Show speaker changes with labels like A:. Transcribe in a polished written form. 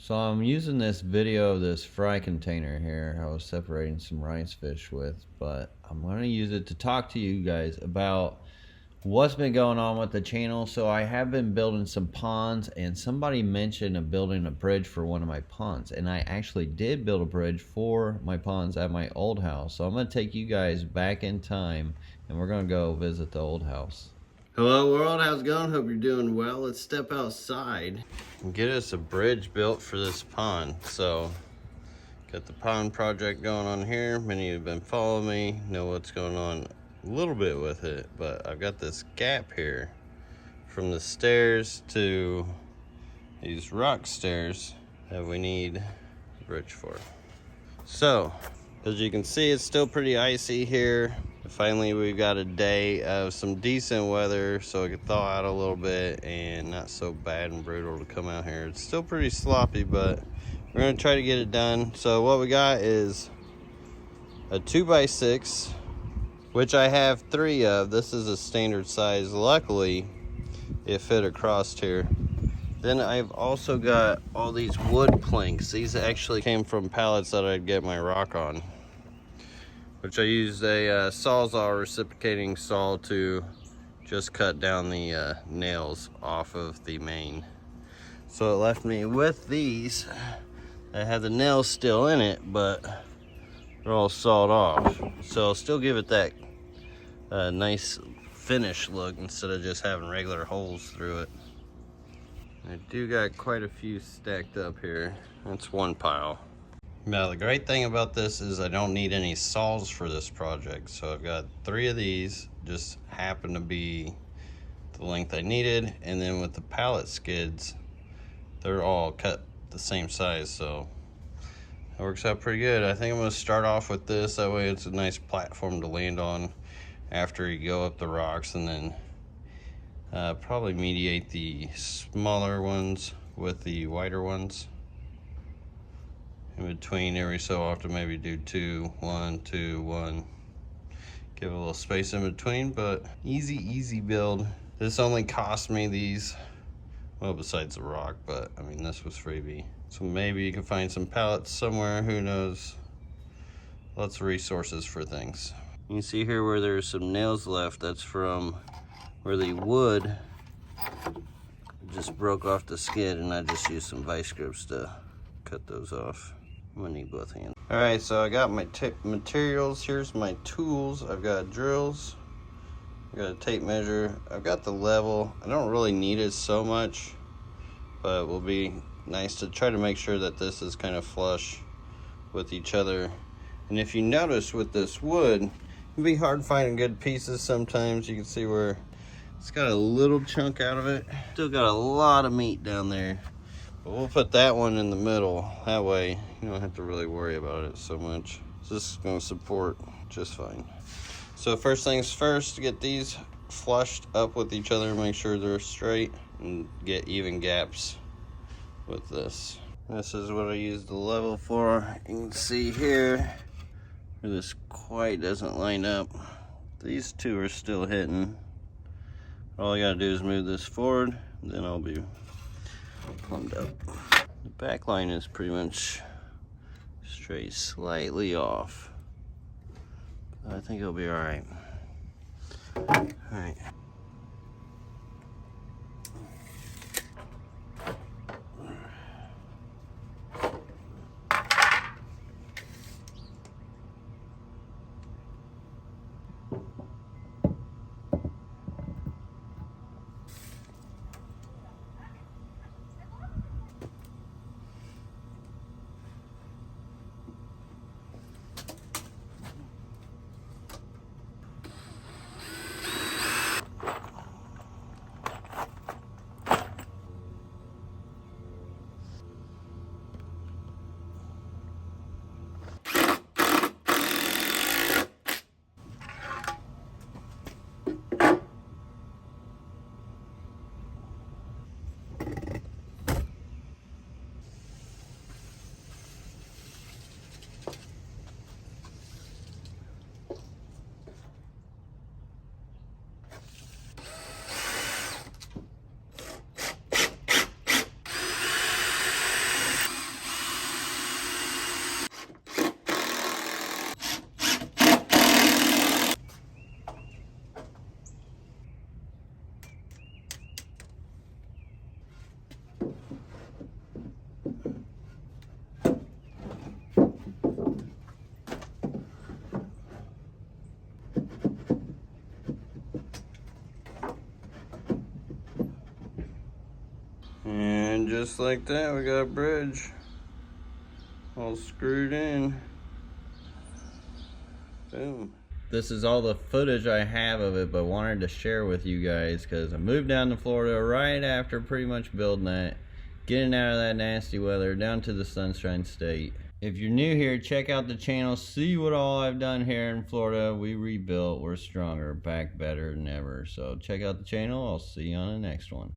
A: So I'm using this video of this fry container here I was separating some rice fish with, but I'm going to use it to talk to you guys about what's been going on with the channel. So I have been building some ponds, and somebody mentioned of building a bridge for one of my ponds, and I actually did build a bridge for my ponds at my old house. So I'm going to take you guys back in time, and we're going to go visit the old house.
B: Hello world, how's it going? Hope you're doing well. Let's step outside and get us a bridge built for this pond. So, got the pond project going on here. Many of you have been following me, know what's going on a little bit with it, but I've got this gap here from the stairs to these rock stairs that we need a bridge for. So, as you can see, it's still pretty icy here. Finally, we've got a day of some decent weather, so it could thaw out a little bit and not so bad and brutal to come out here. It's still pretty sloppy, but we're gonna try to get it done. So what we got is a 2x6, which I have 3 of. This is a standard size. Luckily, it fit across here. Then I've also got all these wood planks. These actually came from pallets that I'd get my rock on, which I used a Sawzall reciprocating saw to just cut down the nails off of the main. So it left me with these that have the nails still in it, but they're all sawed off. So I'll still give it that nice finish look instead of just having regular holes through it. I do got quite a few stacked up here. That's one pile. Now the great thing about this is I don't need any saws for this project. So I've got 3 of these, just happen to be the length I needed. And then with the pallet skids, they're all cut the same size. So it works out pretty good. I think I'm gonna start off with this. That way it's a nice platform to land on after you go up the rocks, and then probably mediate the smaller ones with the wider ones. In between, every so often, maybe do 2, 1, 2, 1. Give a little space in between, but easy build. This only cost me these, well, besides the rock, but I mean, this was freebie. So maybe you can find some pallets somewhere, who knows? Lots of resources for things. You can see here where there's some nails left. That's from where the wood just broke off the skid, and I just used some vice grips to cut those off. I'm gonna need both hands. All right, so I got my materials. Here's my tools. I've got drills, I've got a tape measure, I've got the level. I don't really need it so much, but it will be nice to try to make sure that this is kind of flush with each other. And if you notice with this wood, it can be hard finding good pieces sometimes. You can see where it's got a little chunk out of it. Still got a lot of meat down there. But we'll put that one in the middle. That way you don't have to really worry about it so much. So this is going to support just fine. So first things first, to get these flushed up with each other, make sure they're straight, and get even gaps with this. This is what I use the level for. You can see here where this quite doesn't line up. These 2 are still hitting. All I gotta do is move this forward, then I'll be plumbed up. The back line is pretty much straight, slightly off. I think it'll be all right. All right. And just like that, we got a bridge all screwed in. Boom.
A: This is all the footage I have of it, but wanted to share with you guys because I moved down to Florida right after pretty much building that, getting out of that nasty weather down to the Sunshine State. If you're new here, check out the channel, see what all I've done here in Florida. We rebuilt, we're stronger, back better than ever. So check out the channel. I'll see you on the next one.